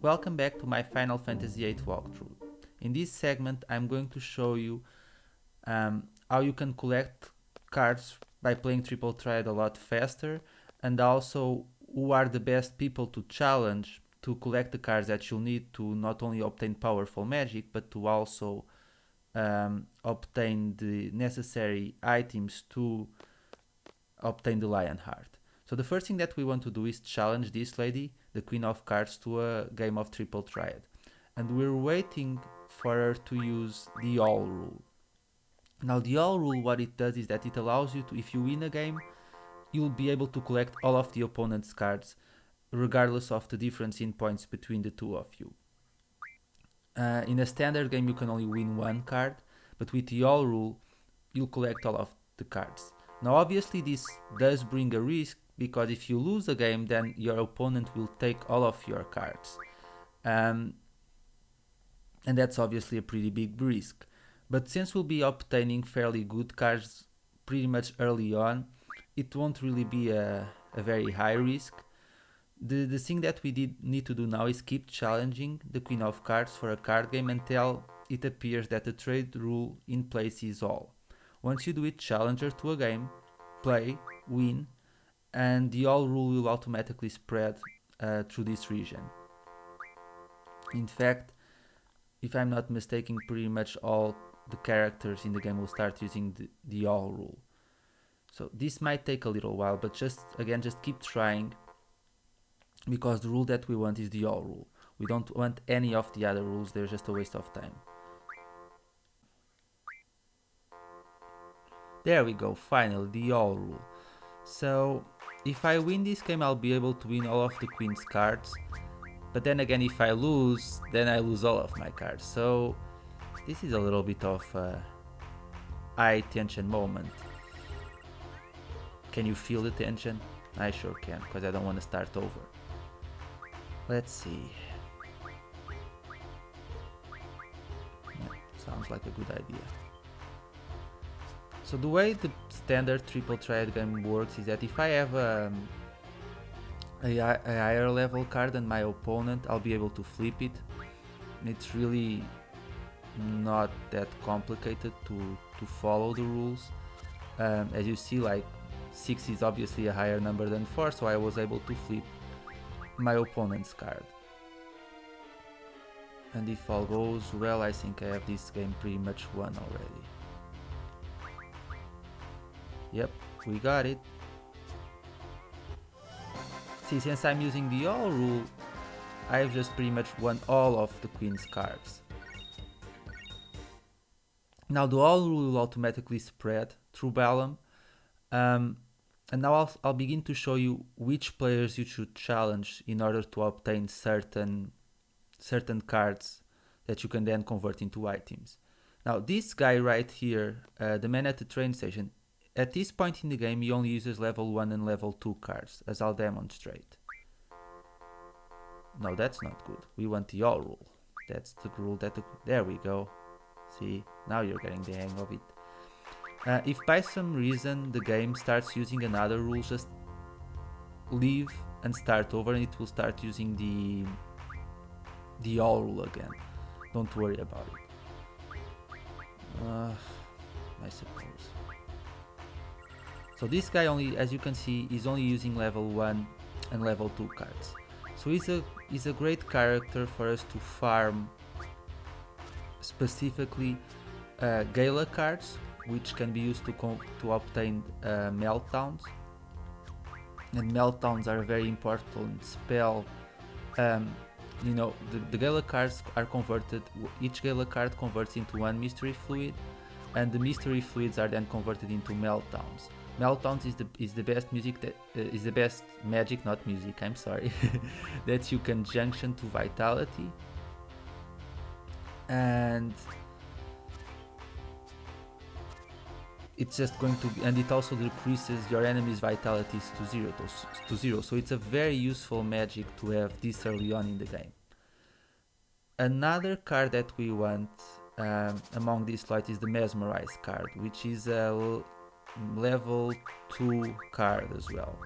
Welcome back to my Final Fantasy VIII walkthrough. In this segment I'm going to show you how you can collect cards by playing Triple Triad a lot faster, and also who are the best people to challenge to collect the cards that you'll need to not only obtain powerful magic but to also obtain the necessary items to obtain the Lion Heart. So the first thing that we want to do is challenge this lady, the Queen of Cards, to a game of Triple Triad. And we're waiting for her to use the All rule. Now the All rule, what it does is that it allows you to, if you win a game, you'll be able to collect all of the opponent's cards, regardless of the difference in points between the two of you. In a standard game you can only win one card, but with the All rule, you'll collect all of the cards. Now obviously this does bring a risk, because if you lose a game, then your opponent will take all of your cards. And that's obviously a pretty big risk. But since we'll be obtaining fairly good cards pretty much early on, it won't really be a very high risk. The thing that we need to do now is keep challenging the Queen of Cards for a card game until it appears that the trade rule in place is all. Once you do it, challenge her to a game, play, win, and the All rule will automatically spread through this region. In fact, if I'm not mistaken, pretty much all the characters in the game will start using the All rule. So this might take a little while, but just keep trying, because the rule that we want is the All rule. We don't want any of the other rules, they're just a waste of time. There we go, finally, the All rule. So if I win this game, I'll be able to win all of the Queen's cards, but then again, if I lose, then I lose all of my cards. So this is a little bit of a high tension moment. Can you feel the tension? I sure can, because I don't want to start over. Let's see. Sounds like a good idea. So the way the standard Triple Triad game works is that if I have a higher level card than my opponent, I'll be able to flip it. It's really not that complicated to follow the rules. As you see, like 6 is obviously a higher number than 4, so I was able to flip my opponent's card. And if all goes well, I think I have this game pretty much won already. Yep, we got it. See, since I'm using the All rule, I've just pretty much won all of the Queen's cards. Now the All rule will automatically spread through Balamb, and now I'll begin to show you which players you should challenge in order to obtain certain cards that you can then convert into items. Now this guy right here, the man at the train station, at this point in the game he only uses level 1 and level 2 cards, as I'll demonstrate. No, that's not good. We want the All rule. That's the rule that there we go. See, now you're getting the hang of it. If by some reason the game starts using another rule, just leave and start over, and it will start using the All rule again. Don't worry about it. I suppose. So this guy only, as you can see, is only using level 1 and level 2 cards. So he's a great character for us to farm, specifically Gala cards, which can be used to obtain meltdowns. And meltdowns are a very important spell. You know, the Gala cards are converted, each Gala card converts into one mystery fluid, and the mystery fluids are then converted into meltdowns. Meltdowns is the best music that is the best magic, not music, I'm sorry, that you can junction to vitality, and it's just going to, and it also decreases your enemy's vitalities to zero. So it's a very useful magic to have this early on in the game. Another card that we want among these slots is the Mesmerize card, which is a level 2 card as well.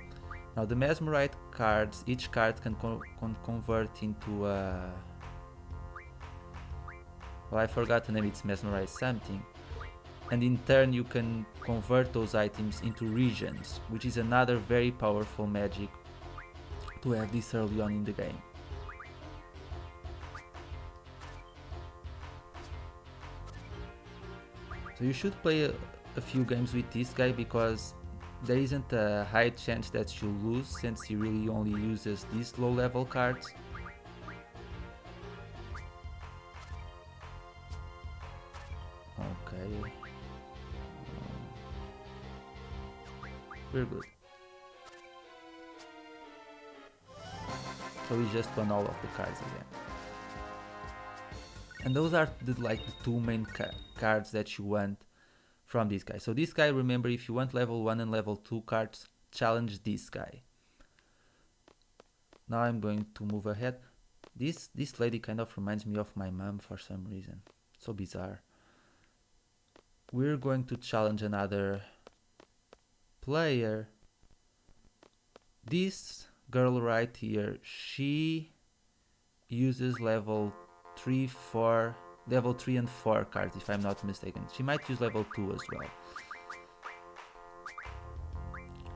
Now the mesmerite cards, each card can convert into a... Well, I forgot the name, it's mesmerize something. And in turn you can convert those items into regions, which is another very powerful magic to have this early on in the game. So you should play a few games with this guy, because there isn't a high chance that you'll lose, since he really only uses these low level cards. Okay. We're good. So we just won all of the cards again. And those are the two main cards that you want from this guy. So this guy, remember, if you want level 1 and level 2 cards, challenge this guy. Now I'm going to move ahead. This lady kind of reminds me of my mom for some reason. So bizarre. We're going to challenge another player. This girl right here, she uses level 3 and 4 cards, if I'm not mistaken. She might use level 2 as well.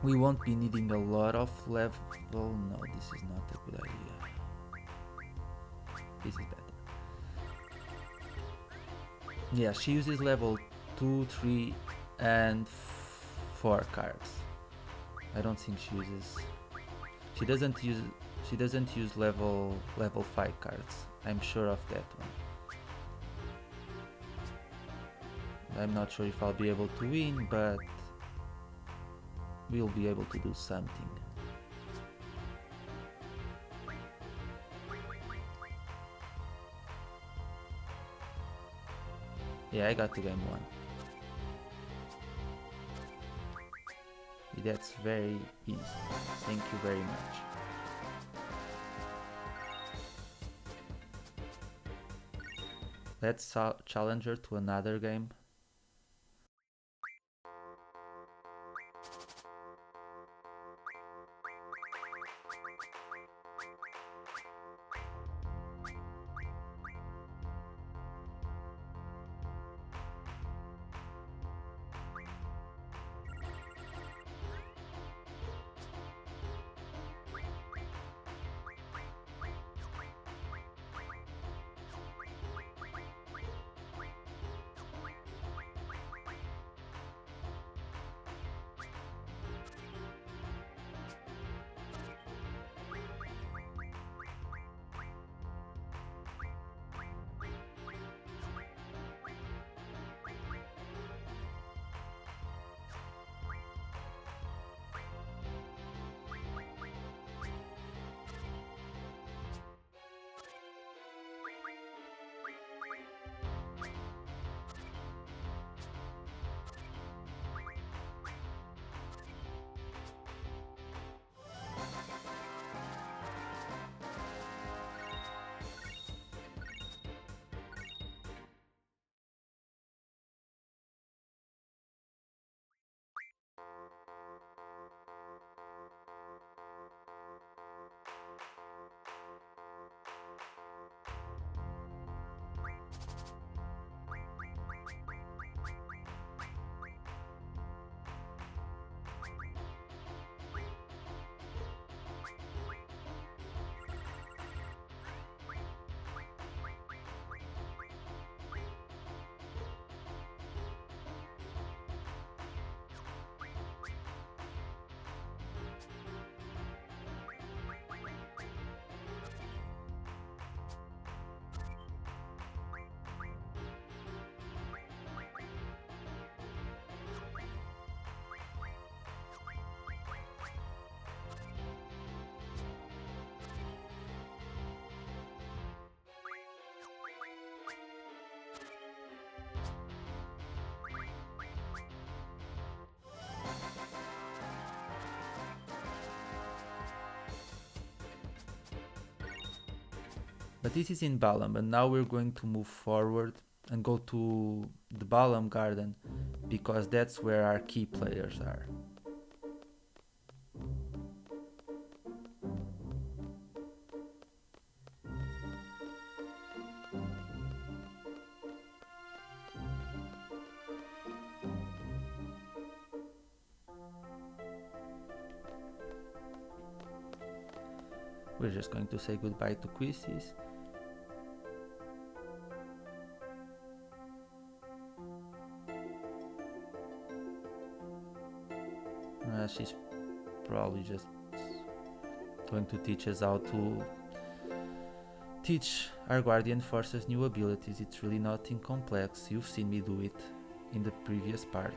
We won't be needing a lot of level. No, this is not a good idea. This is better. Yeah, she uses level 2, 3 and 4 cards. I don't think she uses... She doesn't use level 5 cards. I'm sure of that one. I'm not sure if I'll be able to win, but we'll be able to do something. Yeah, I got to game 1. That's very easy. Thank you very much. Let's challenge her to another game. But this is in Balamb, and now we're going to move forward and go to the Balamb Garden, because that's where our key players are. We're just going to say goodbye to Quizzes. She's probably just going to teach us how to teach our guardian forces new abilities. It's really nothing complex. You've seen me do it in the previous part.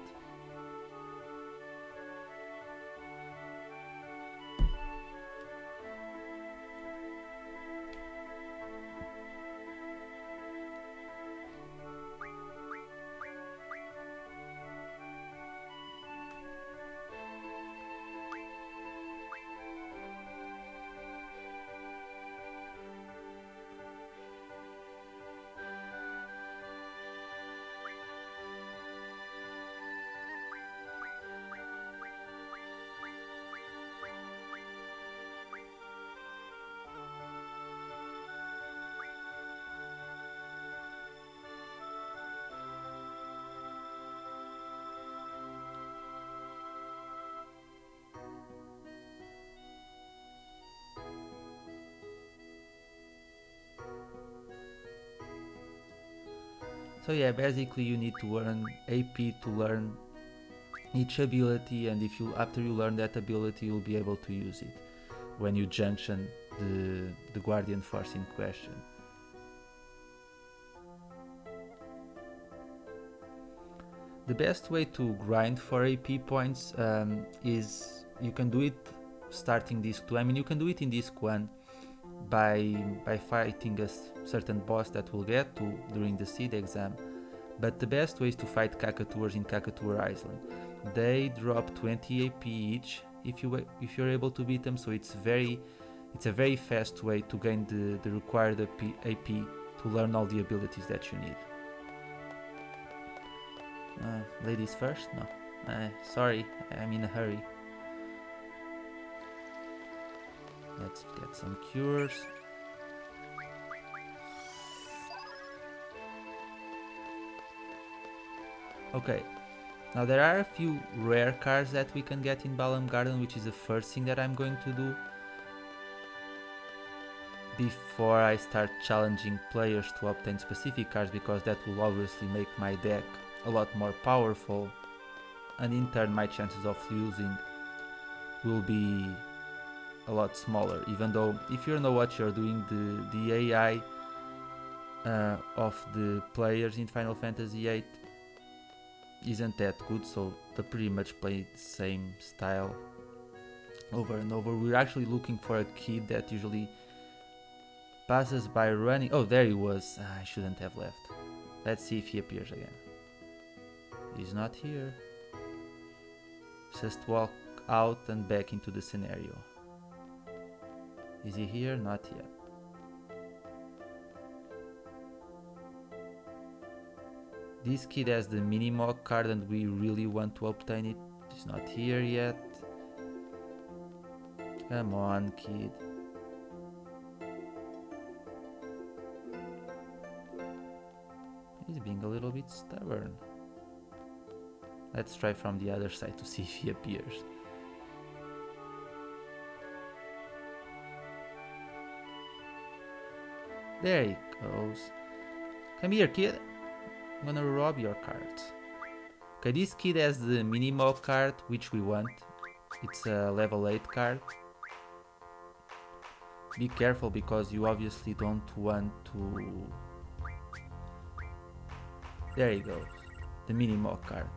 So yeah, basically you need to earn AP to learn each ability, and if you after you learn that ability, you'll be able to use it when you junction the guardian force in question. The best way to grind for AP points is you can do it starting disc 2. I mean, you can do it in disc 1 by fighting a certain boss that we'll get to during the seed exam, but the best way is to fight Kakatours in Kakatua Island. They drop 20 AP each if you're able to beat them, so it's a very fast way to gain the required AP to learn all the abilities that you need. Ladies first? No. Sorry, I'm in a hurry. Let's get some cures. Okay, now there are a few rare cards that we can get in Balamb Garden, which is the first thing that I'm going to do before I start challenging players to obtain specific cards, because that will obviously make my deck a lot more powerful, and in turn my chances of losing will be a lot smaller, even though if you know what you're doing, the AI of the players in Final Fantasy VIII isn't that good, so they pretty much play the same style over and over. We're actually looking for a kid that usually passes by running. Oh, there he was. I shouldn't have left. Let's see if he appears again. He's not here. Just walk out and back into the scenario. Is he here? Not yet. This kid has the Minimog card and we really want to obtain it. He's not here yet. Come on, kid. He's being a little bit stubborn. Let's try from the other side to see if he appears. There he goes. Come here, kid. I'm gonna rob your cards. Okay, this kid has the Minimo card, which we want. It's a level 8 card. Be careful because you obviously don't want to... There he goes. The Minimo card.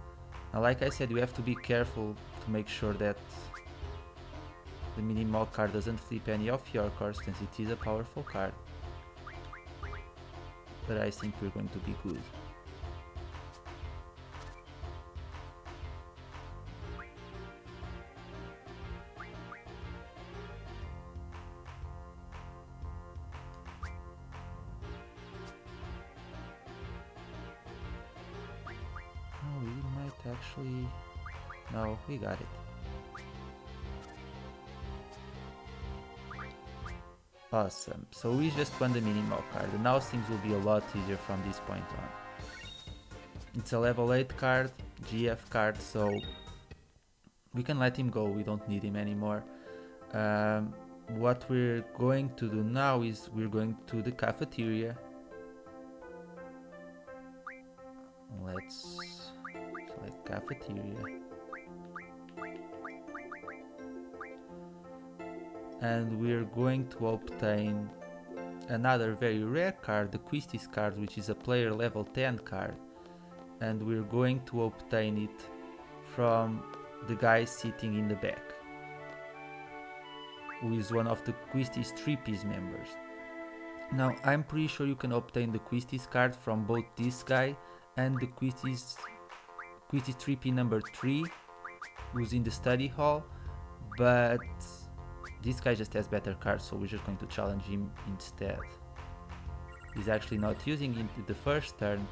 Now, like I said, you have to be careful to make sure that the Minimo card doesn't flip any of your cards, since it is a powerful card. But I think we're going to be good. Oh, we might actually... No, we got it. Awesome, so we just won the Minimo card, and now things will be a lot easier from this point on. It's a level 8 card, GF card, so we can let him go, we don't need him anymore. what we're going to do now is we're going to the cafeteria. Let's select cafeteria. And we're going to obtain another very rare card, the Quistis card, which is a player level 10 card. And we're going to obtain it from the guy sitting in the back, who is one of the Quistis 3-piece members. Now, I'm pretty sure you can obtain the Quistis card from both this guy and the Quistis 3P number 3, who's in the study hall, but this guy just has better cards, so we're just going to challenge him instead. He's actually not using it the first turn,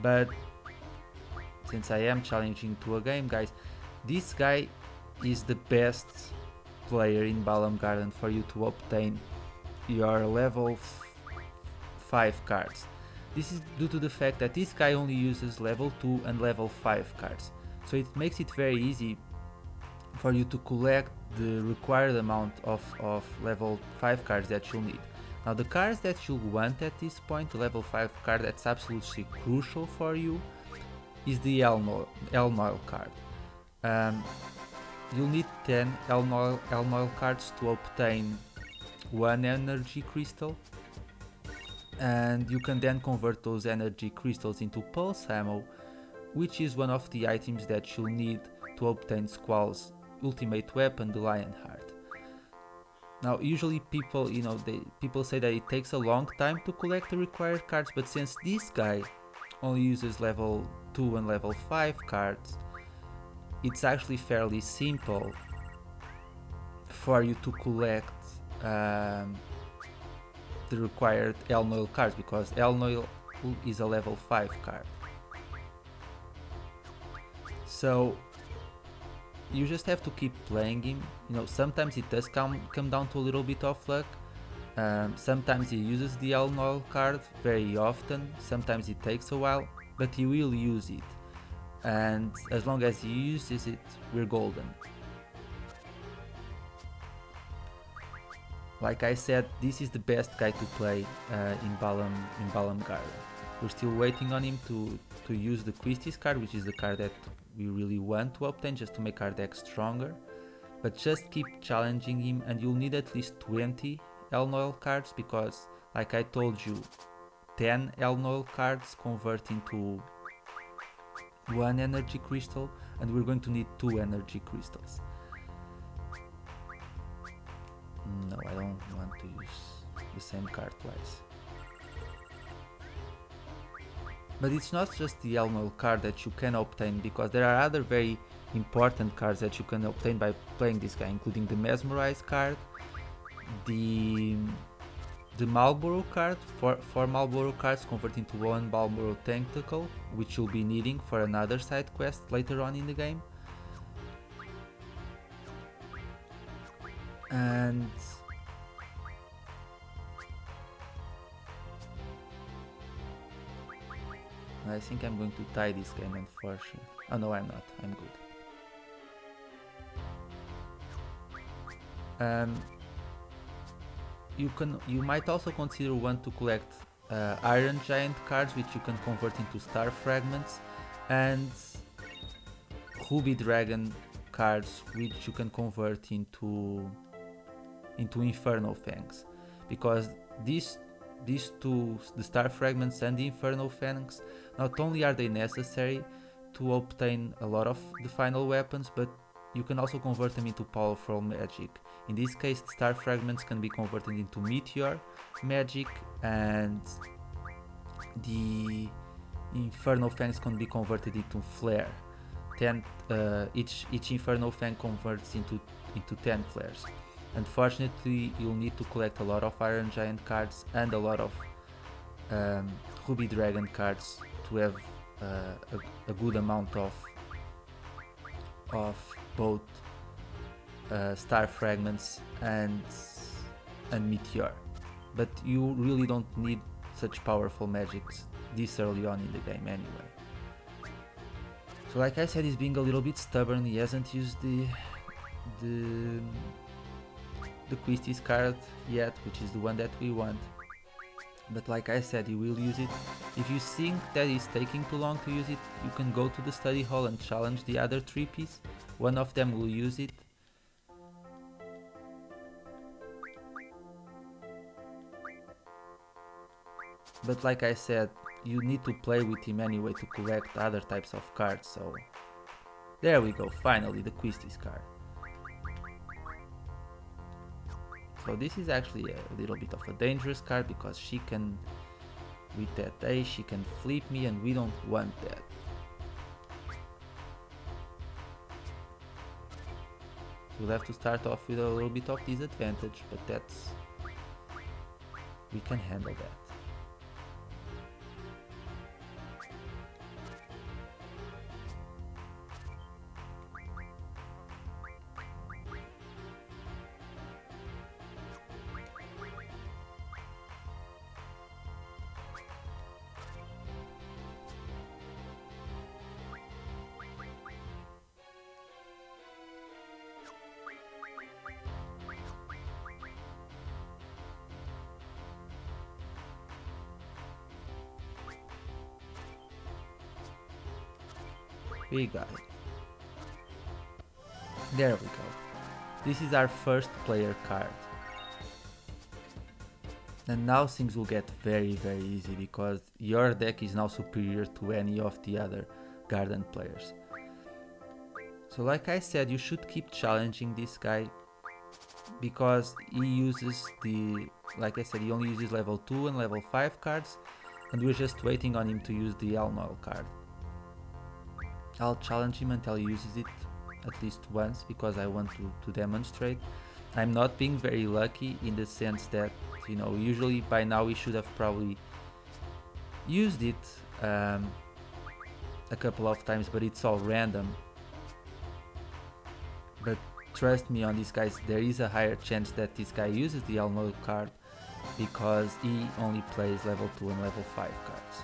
but since I am challenging to a game, guys, this guy is the best player in Balamb Garden for you to obtain your level 5 cards. This is due to the fact that this guy only uses level 2 and level 5 cards, so it makes it very easy for you to collect the required amount of level 5 cards that you'll need. Now, the cards that you'll want at this point, the level 5 card that's absolutely crucial for you, is the Elnoil card. You'll need 10 Elnoil cards to obtain 1 energy crystal, and you can then convert those energy crystals into pulse ammo, which is one of the items that you'll need to obtain Squall's ultimate weapon, the Lionheart. Now, usually people, people say that it takes a long time to collect the required cards, but since this guy only uses level 2 and level 5 cards, it's actually fairly simple for you to collect the required Elnoil cards, because Elnoil is a level 5 card. So you just have to keep playing him. Sometimes it does come down to a little bit of luck. Sometimes he uses the Elnoil card very often, sometimes it takes a while, but he will use it. And as long as he uses it, we're golden. Like I said, this is the best guy to play in Balamb Garden. We're still waiting on him to use the Quistis card, which is the card that we really want to obtain just to make our deck stronger. But just keep challenging him, and you'll need at least 20 Elnoil cards, because like I told you, 10 Elnoil cards convert into 1 energy crystal, and we're going to need 2 energy crystals. No, I don't want to use the same card twice. But it's not just the Elnoil card that you can obtain, because there are other very important cards that you can obtain by playing this guy, including the Mesmerize card, the Marlboro card, 4 Marlboro cards convert into 1 Marlboro Tentacle, which you'll be needing for another side quest later on in the game. And I think I'm going to tie this game, unfortunately. Oh no, I'm not. I'm good. You might also consider one to collect Iron Giant cards, which you can convert into Star Fragments, and Ruby Dragon cards, which you can convert into Inferno Fangs, because these two, the Star Fragments and the Inferno Fangs, not only are they necessary to obtain a lot of the final weapons, but you can also convert them into powerful magic. In this case, the Star Fragments can be converted into Meteor magic, and the Inferno Fangs can be converted into Flare. Each Inferno Fang converts into 10 flares. Unfortunately, you'll need to collect a lot of Iron Giant cards and a lot of Ruby Dragon cards to have a good amount of both Star Fragments and Meteor. But you really don't need such powerful magics this early on in the game anyway. So like I said, he's being a little bit stubborn. He hasn't used the the Quistis card yet, which is the one that we want. But like I said, you will use it. If you think that it's taking too long to use it, you can go to the study hall and challenge the other 3Ps. One of them will use it. But like I said, you need to play with him anyway to collect other types of cards, so... There we go, finally the Quistis card. So this is actually a little bit of a dangerous card because she can, with that A, she can flip me and we don't want that. We'll have to start off with a little bit of disadvantage, but that's... we can handle that. We got it. There we go. This is our first player card. And now things will get very easy because your deck is now superior to any of the other garden players. So like I said, you should keep challenging this guy because he uses the... like I said, he only uses level 2 and level 5 cards, and we're just waiting on him to use the Elnoil card. I'll challenge him until he uses it at least once because I want to demonstrate. I'm not being very lucky in the sense that, you know, usually by now we should have probably used it a couple of times, but it's all random. But trust me on these guys, there is a higher chance that this guy uses the Elnoil card because he only plays level 2 and level 5 cards.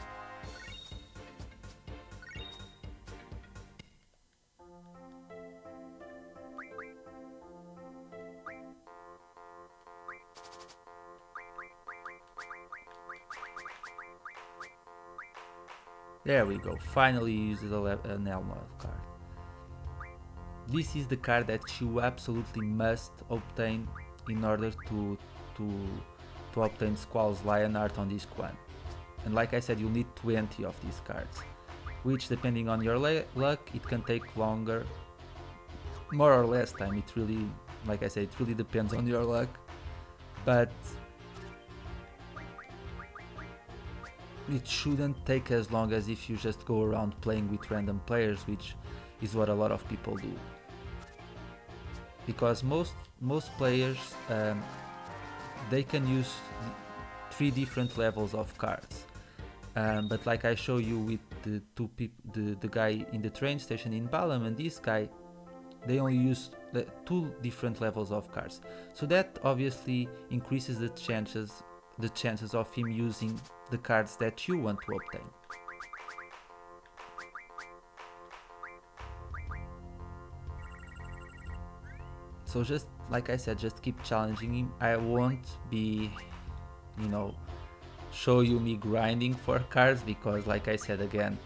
There we go, finally uses an Elnoil card. This is the card that you absolutely must obtain in order to obtain Squall's Lionheart on this one. And like I said, you'll need 20 of these cards, which depending on your luck, it can take longer, more or less time. It really, like I said, it really depends on your luck, but it shouldn't take as long as if you just go around playing with random players, which is what a lot of people do. Because most players, they can use 3 different levels of cards. But like I show you with the guy in the train station in Balamb and this guy, they only use 2 different levels of cards. So that obviously increases the chances of him using the cards that you want to obtain. So just like I said, just keep challenging him. I won't be, you know, show you me grinding for cards because like I said again,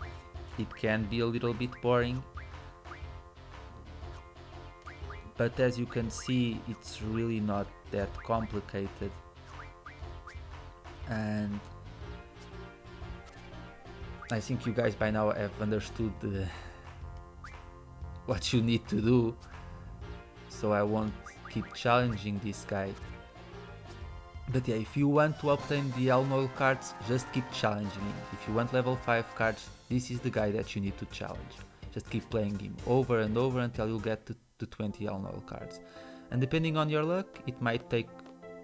it can be a little bit boring. But as you can see, it's really not that complicated. And I think you guys by now have understood what you need to do, so I won't keep challenging this guy. But yeah, if you want to obtain the Elnoil cards, just keep challenging him. If you want level 5 cards, this is the guy that you need to challenge. Just keep playing him over and over until you get to 20 Elnoil cards. And depending on your luck, it might take,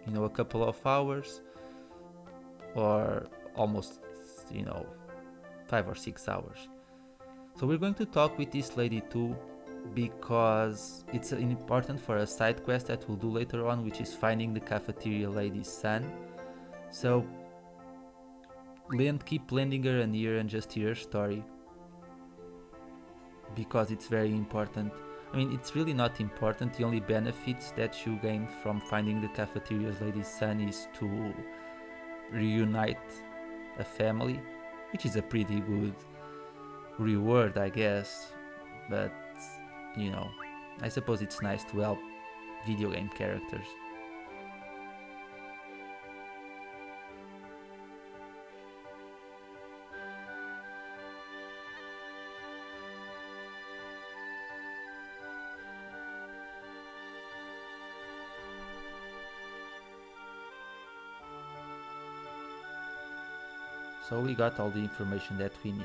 you know, a couple of hours or almost, you know, 5 or 6 hours. So we're going to talk with this lady too, because it's important for a side quest that we'll do later on, which is finding the cafeteria lady's son. So keep lending her an ear and just hear her story, because it's very important. I mean, it's really not important. The only benefits that you gain from finding the cafeteria's lady's son is to reunite a family, which is a pretty good reward, I guess. But, you know, I suppose it's nice to help video game characters. So we got all the information that we need.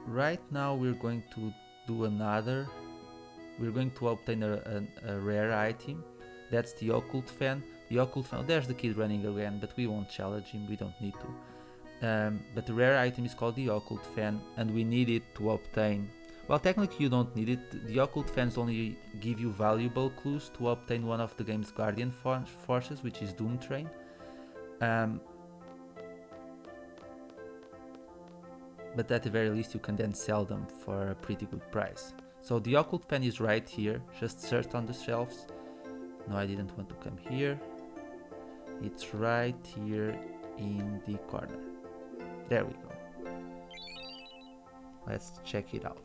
Right now we're going to do another. We're going to obtain a rare item. That's the Occult Fan. The Occult Fan. There's the kid running again, but we won't challenge him. We don't need to. But the rare item is called the Occult Fan, and we need it to obtain. Well, technically you don't need it. The Occult Fans only give you valuable clues to obtain one of the game's Guardian forces, which is Doom Train. But at the very least you can then sell them for a pretty good price. So the Occult Fan is right here, just search on the shelves. No, I didn't want to come here. It's right here in the corner. There we go. Let's check it out.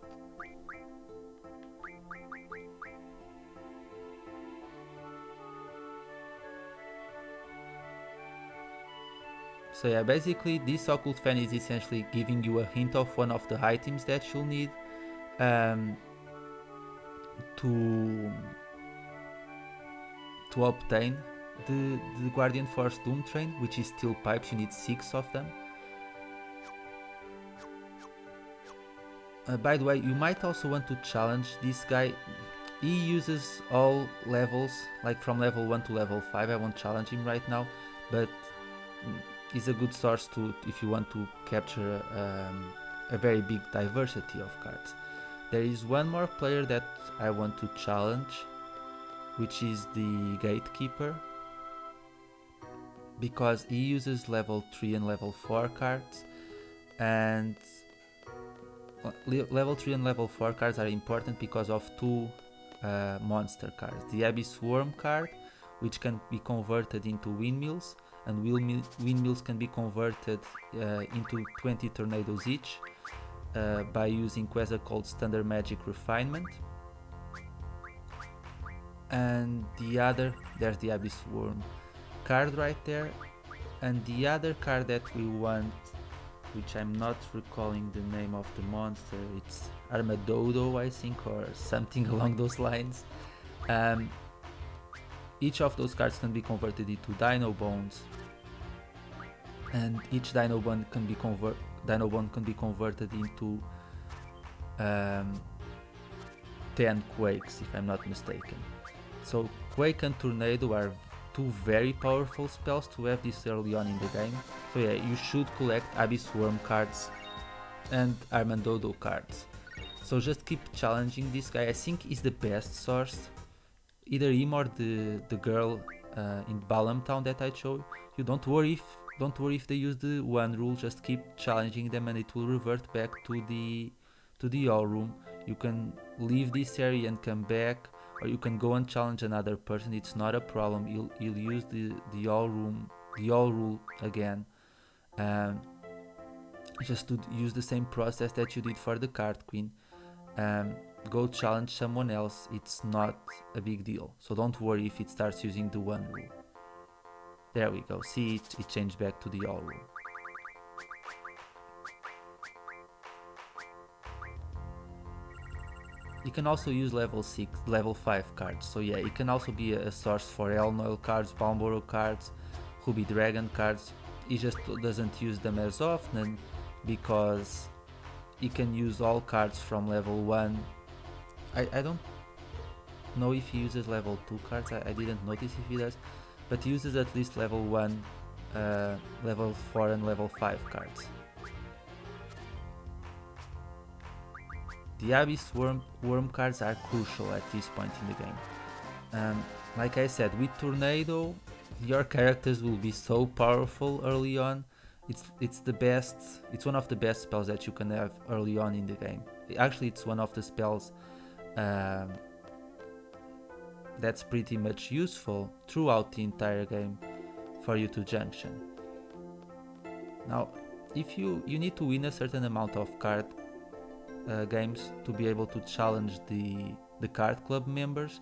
So yeah, basically this Occult Fan is essentially giving you a hint of one of the items that you'll need to obtain the Guardian Force Doom Train, which is steel pipes. You need 6 of them. By the way, you might also want to challenge this guy. He uses all levels, like from level 1 to level 5. I won't challenge him right now, but is a good source to if you want to capture a very big diversity of cards. There is one more player that I want to challenge, which is the Gatekeeper, because he uses level 3 and level 4 cards, and level 3 and level 4 cards are important because of 2 monster cards. The Abyss Worm card, which can be converted into windmills, and windmills can be converted into 20 tornadoes each by using Quasar called Standard Magic Refinement. And the other, there's the Abyss Worm card right there, and the other card that we want, which I'm not recalling the name of the monster, it's Armadodo I think, or something along those lines. Each of those cards can be converted into Dino Bones, and each Dino Bone can be converted into 10 Quakes, if I'm not mistaken. So Quake and Tornado are 2 very powerful spells to have this early on in the game. So yeah, you should collect Abyss Worm cards and Armadodo cards. So just keep challenging this guy. I think he's the best source. Either him or the girl in Balamb Town that I showed you. Don't worry if they use the one rule. Just keep challenging them, and it will revert back to the all room. You can leave this area and come back, or you can go and challenge another person. It's not a problem. You'll use the all rule again. Just to use the same process that you did for the Card Queen. Go challenge someone else. It's not a big deal, so don't worry if it starts using the one rule. There we go. See, it changed back to the all rule. You can also use level 5 cards. So yeah, it can also be a source for Elnoil cards, Balmboro cards, Ruby Dragon cards. He just doesn't use them as often because he can use all cards from level 1. I don't know if he uses level 2 cards. I didn't notice if he does, but he uses at least level 1, level 4 and level 5 cards. The Abyss Worm cards are crucial at this point in the game. Like I said, with Tornado, your characters will be so powerful early on, it's the best. It's one of the best spells that you can have early on in the game. Actually, it's one of the spells that's pretty much useful throughout the entire game for you to junction. Now, if you need to win a certain amount of card games to be able to challenge the card club members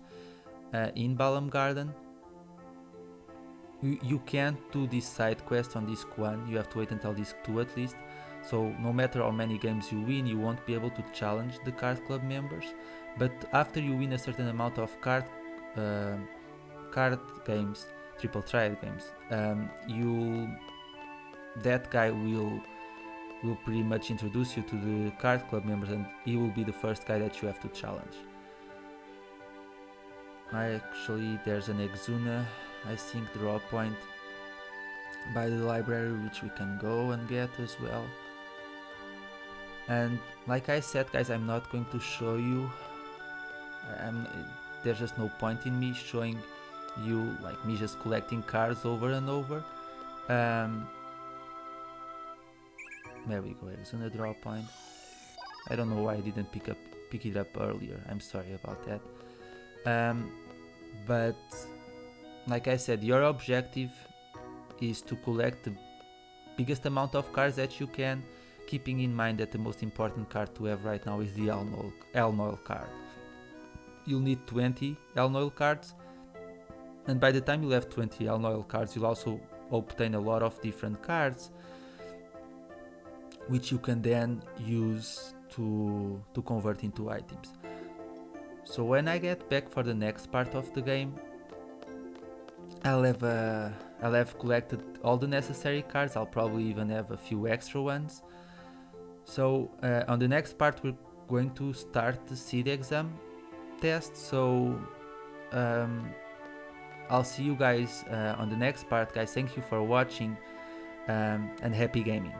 in Balamb Garden. You can't do this side quest on disc 1, you have to wait until disc 2 at least. So no matter how many games you win, you won't be able to challenge the card club members. But after you win a certain amount of card games, triple triad games, that guy will pretty much introduce you to the card club members, and he will be the first guy that you have to challenge. Actually, there's an Exuna, I think, draw point by the library, which we can go and get as well. And like I said, guys, I'm not going to show you. There's just no point in me showing you, like, me just collecting cards over and over. There we go, Exuna draw point. I don't know why I didn't pick it up earlier. I'm sorry about that. But like I said, your objective is to collect the biggest amount of cards that you can, keeping in mind that the most important card to have right now is the Elnoil card. You'll need 20 Elnoil cards, and by the time you have 20 Elnoil cards, you'll also obtain a lot of different cards which you can then use to convert into items. So when I get back for the next part of the game, I'll have collected all the necessary cards. I'll probably even have a few extra ones. So on the next part we're going to start the seed exam test. So I'll see you guys on the next part, guys. Thank you for watching, and happy gaming.